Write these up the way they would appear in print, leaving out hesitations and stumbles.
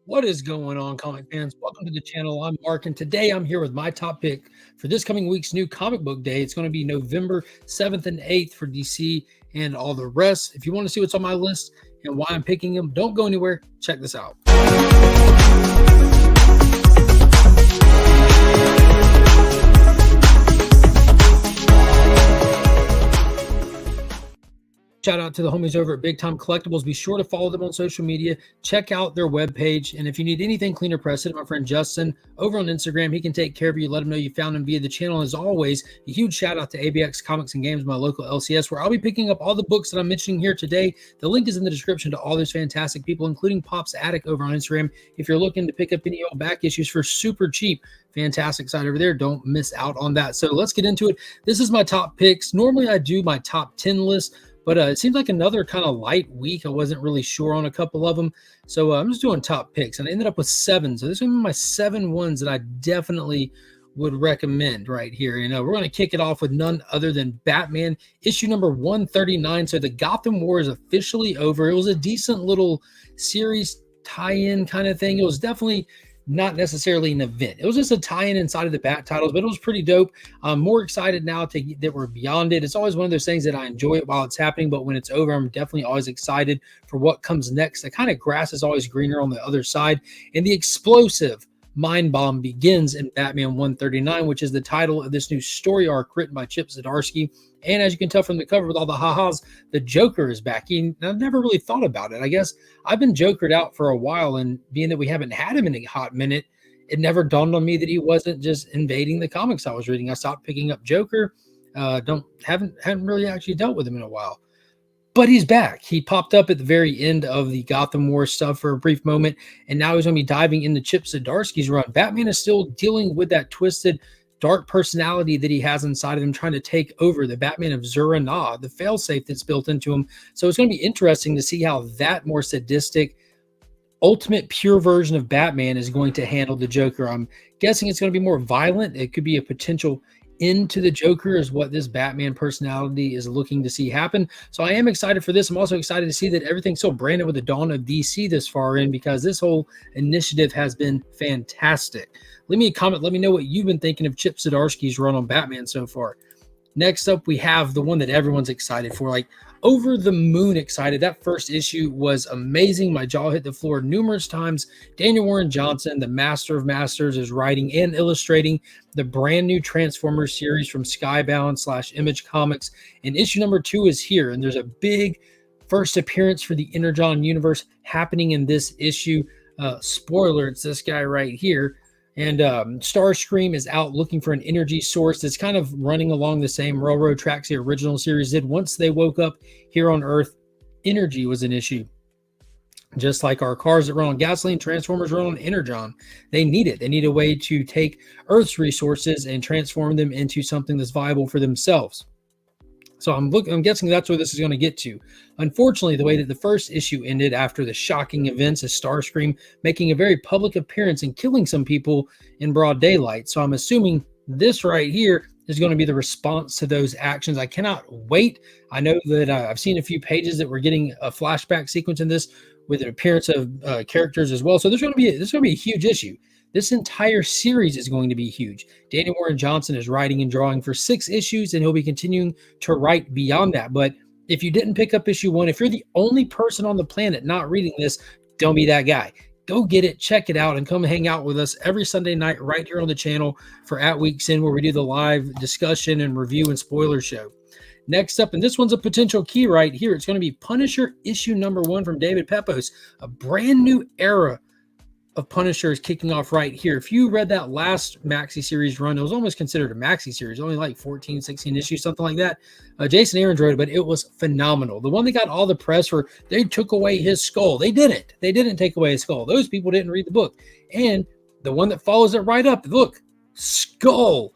What is going on, comic fans? Welcome to the channel. I'm Mark, and today I'm here with my top pick for this coming week's new comic book day. It's going to be November 7th and 8th for DC and all the rest. If you want to see what's on my list and why I'm picking them, don't go anywhere. Check this out. Shout out to the homies over at Big Time Collectibles. Be sure to follow them on social media. Check out their webpage. And if you need anything cleaner pressed, my friend Justin over on Instagram, he can take care of you. Let him know you found him via the channel. As always, a huge shout out to ABX Comics and Games, my local LCS, where I'll be picking up all the books that I'm mentioning here today. The link is in the description to all those fantastic people, including Pop's Attic over on Instagram. If you're looking to pick up any old back issues for super cheap, fantastic site over there. Don't miss out on that. So let's get into it. This is my top picks. Normally I do my top 10 list, but it seems like another kind of light week. I wasn't really sure on a couple of them. So I'm just doing top picks. And I ended up with 7. So this is my 7 ones that I definitely would recommend right here. We're going to kick it off with none other than Batman issue number 139. So the Gotham War is officially over. It was a decent little series tie-in kind of thing. It was definitely not necessarily an event. It was just a tie-in inside of the Bat titles, but it was pretty dope. I'm more excited now that we're beyond it. It's always one of those things that I enjoy it while it's happening, but when it's over, I'm definitely always excited for what comes next. The kind of grass is always greener on the other side, and the explosive Mind Bomb begins in Batman 139, which is the title of this new story arc written by Chip Zdarsky. And as you can tell from the cover with all the ha-has, the Joker is back. I've never really thought about it. I guess I've been Jokered out for a while, and being that we haven't had him in a hot minute, it never dawned on me that he wasn't just invading the comics I was reading. I stopped picking up Joker. Haven't really actually dealt with him in a while. But he's back. He popped up at the very end of the Gotham War stuff for a brief moment, and now he's going to be diving into Chip Zdarsky's run. Batman is still dealing with that twisted, dark personality that he has inside of him, trying to take over the Batman of Zur-En-Arrh, the failsafe that's built into him. So it's going to be interesting to see how that more sadistic, ultimate pure version of Batman is going to handle the Joker. I'm guessing it's going to be more violent. It could be a potential into the Joker is what this Batman personality is looking to see happen. So I am excited for this. I'm also excited to see that everything's so branded with the dawn of DC this far in, because this whole initiative has been fantastic. Leave me a comment. Let me know what you've been thinking of Chip Zdarsky's run on Batman so far. Next up, we have the one that everyone's excited for, like over the moon excited. That first issue was amazing. My jaw hit the floor numerous times. Daniel Warren Johnson, the master of masters, is writing and illustrating the brand new Transformers series from Skybound/Image Comics. And issue number 2 is here. And there's a big first appearance for the Energon universe happening in this issue. Spoiler, it's this guy right here. And Starscream is out looking for an energy source that's kind of running along the same railroad tracks the original series did. Once they woke up here on Earth, energy was an issue. Just like our cars that run on gasoline, Transformers run on Energon. They need it. They need a way to take Earth's resources and transform them into something that's viable for themselves. So I'm guessing that's where this is going to get to. Unfortunately, the way that the first issue ended after the shocking events is Starscream making a very public appearance and killing some people in broad daylight. So I'm assuming this right here is going to be the response to those actions. I cannot wait. I know that I've seen a few pages that we're getting a flashback sequence in this with an appearance of characters as well. So this is going to be a huge issue. This entire series is going to be huge. Daniel Warren Johnson is writing and drawing for 6 issues, and he'll be continuing to write beyond that. But if you didn't pick up issue 1, if you're the only person on the planet not reading this, don't be that guy. Go get it, check it out, and come hang out with us every Sunday night right here on the channel for At Week's End, where we do the live discussion and review and spoiler show. Next up, and this one's a potential key right here, it's going to be Punisher issue number 1 from David Pepose, a brand new era of Punisher is kicking off right here. If you read that last maxi series run, it was almost considered a maxi series, only like 14, 16 issues, something like that. Jason Aaron's wrote it, but it was phenomenal. The one that got all the press for they took away his skull. They didn't. They didn't take away his skull. Those people didn't read the book. And the one that follows it right up, look, skull.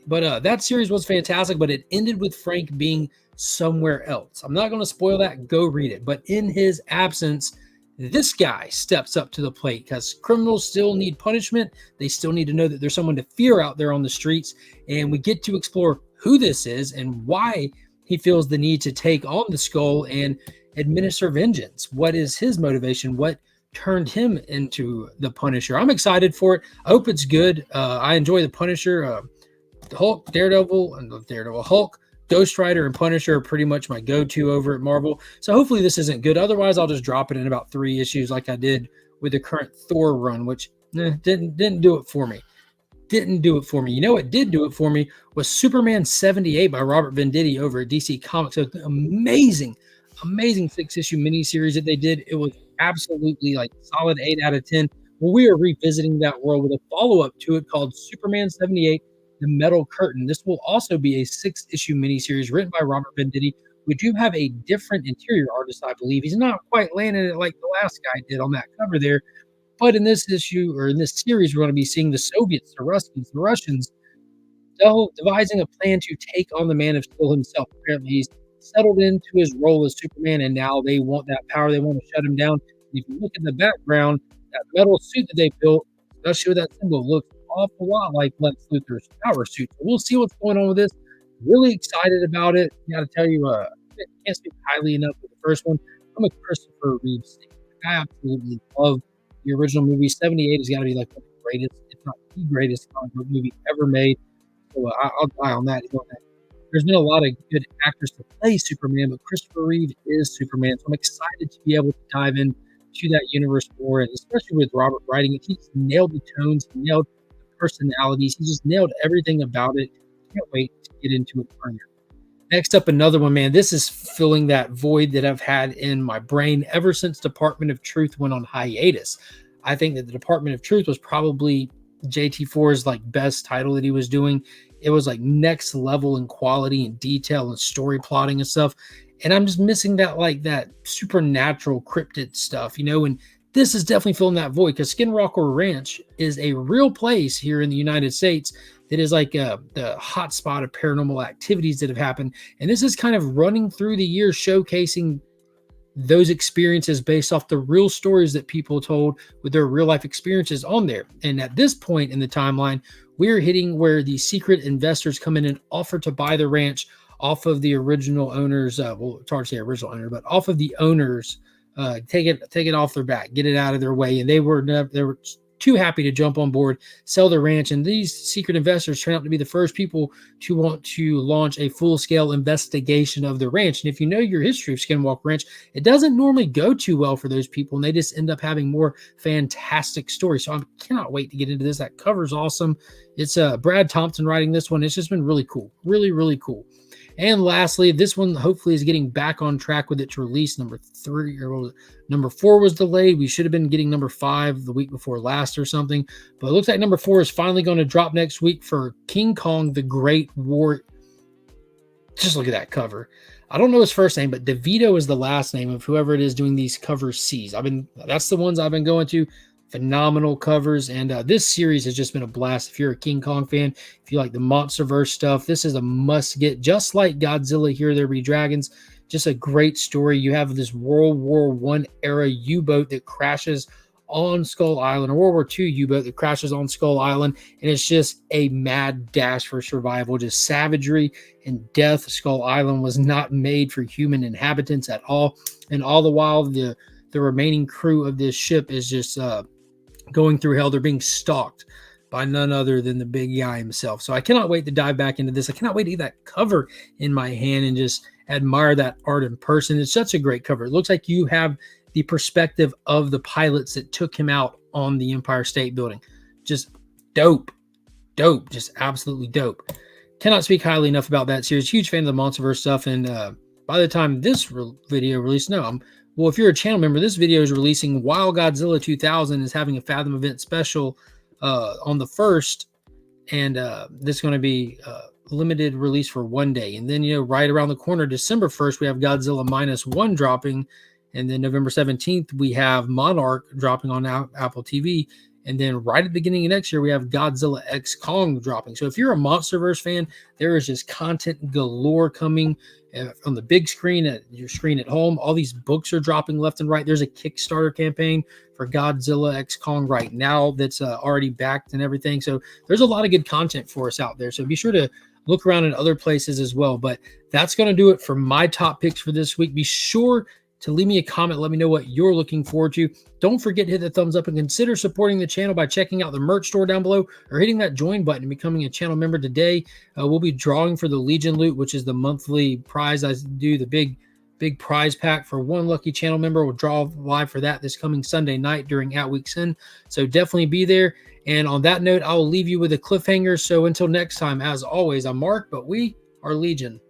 But that series was fantastic, but it ended with Frank being somewhere else. I'm not going to spoil that. Go read it. But in his absence, this guy steps up to the plate, because criminals still need punishment. They still need to know that there's someone to fear out there on the streets. And we get to explore who this is and why he feels the need to take on the skull and administer vengeance. What is his motivation? What turned him into the Punisher. I'm excited for it. I hope it's good. I enjoy the Punisher. Hulk, Daredevil, Hulk, Ghost Rider, and Punisher are pretty much my go-to over at Marvel. So hopefully this isn't good. Otherwise, I'll just drop it in about 3 issues like I did with the current Thor run, which didn't do it for me. Didn't do it for me. You know what did do it for me was Superman 78 by Robert Venditti over at DC Comics. So amazing 6-issue miniseries that they did. It was absolutely like solid 8 out of 10. Well, we are revisiting that world with a follow-up to it called Superman 78 The Metal Curtain. This will also be a 6-issue miniseries written by Robert Venditti. We do have a different interior artist, I believe. He's not quite landing it like the last guy did on that cover there. But in this issue, or in this series, we're going to be seeing the Soviets, the Russians, devising a plan to take on the Man of Steel himself. Apparently, he's settled into his role as Superman, and now they want that power. They want to shut him down. And if you look in the background, that metal suit that they built, especially with that symbol, looks an awful lot like Lex Luthor's power suit. So we'll see what's going on with this. Really excited about it. I got to tell you, can't speak highly enough of the first one. I'm a Christopher Reeve fan. I absolutely love the original movie. 78 has got to be like one of the greatest, if not the greatest comic book movie ever made. So I'll die on that. There's been a lot of good actors to play Superman, but Christopher Reeve is Superman. So I'm excited to be able to dive into that universe more, and especially with Robert writing it. He's nailed the tones, he nailed the personalities, he just nailed everything about it. Can't wait to get into it further. Next up, another one, man. This is filling that void that I've had in my brain ever since Department of Truth went on hiatus. I think that the Department of Truth was probably JT4's like best title that he was doing. It was like next level in quality and detail and story plotting and stuff. And I'm just missing that supernatural cryptid stuff, and this is definitely filling that void, because Skinwalker Ranch is a real place here in the United States that is like the hotspot of paranormal activities that have happened. And this is kind of running through the years, showcasing those experiences based off the real stories that people told with their real life experiences on there. And at this point in the timeline, we're hitting where the secret investors come in and offer to buy the ranch off of the original owners. Well, it's hard to say original owner, but off of the owners. Take it off their back, get it out of their way. And they were too happy to jump on board, sell the ranch. And these secret investors turn out to be the first people to want to launch a full-scale investigation of the ranch. And if you know your history of Skinwalker Ranch, it doesn't normally go too well for those people, and they just end up having more fantastic stories. So I cannot wait to get into this. That cover's awesome. It's Brad Thompson writing this one. It's just been really cool. Really, really cool. And lastly, this one hopefully is getting back on track with its release. Number 4 was delayed. We should have been getting number 5 the week before last or something. But it looks like number 4 is finally going to drop next week for King Kong, the Great War. Just look at that cover. I don't know his first name, but DeVito is the last name of whoever it is doing these cover C's. That's the ones I've been going to. Phenomenal covers, and this series has just been a blast. If you're a King Kong fan, if you like the MonsterVerse stuff, this is a must-get. Just like Godzilla, Here There Be Dragons, just a great story. You have this World War I era U-boat that crashes on Skull Island, or World War II U-boat that crashes on Skull Island, and it's just a mad dash for survival, just savagery and death. Skull Island was not made for human inhabitants at all, and all the while the remaining crew of this ship is just going through hell. They're being stalked by none other than the big guy himself. So I cannot wait to dive back into this. I cannot wait to get that cover in my hand and just admire that art in person. It's such a great cover. It looks like you have the perspective of the pilots that took him out on the Empire State Building. Just dope, just absolutely dope. Cannot speak highly enough about that series. Huge fan of the MonsterVerse stuff. And by the time this video released, well, if you're a channel member, this video is releasing while Godzilla 2000 is having a Fathom event special on the 1st, and this is going to be limited release for one day. And then, right around the corner, December 1st, we have Godzilla -1 dropping, and then November 17th, we have Monarch dropping on Apple TV. And then right at the beginning of next year, we have Godzilla X Kong dropping. So if you're a MonsterVerse fan, there is just content galore coming on the big screen, at your screen at home. All these books are dropping left and right. There's a Kickstarter campaign for Godzilla X Kong right now that's already backed and everything. So there's a lot of good content for us out there. So be sure to look around in other places as well. But that's going to do it for my top picks for this week. Be sure to leave me a comment. Let me know what you're looking forward to. Don't forget to hit the thumbs up and consider supporting the channel by checking out the merch store down below or hitting that join button and becoming a channel member today. We'll be drawing for the Legion loot, which is the monthly prize. I do the big prize pack for one lucky channel member. We'll draw live for that this coming Sunday night during At Week's End. So definitely be there. And on that note, I will leave you with a cliffhanger. So until next time, as always, I'm Mark, but we are Legion.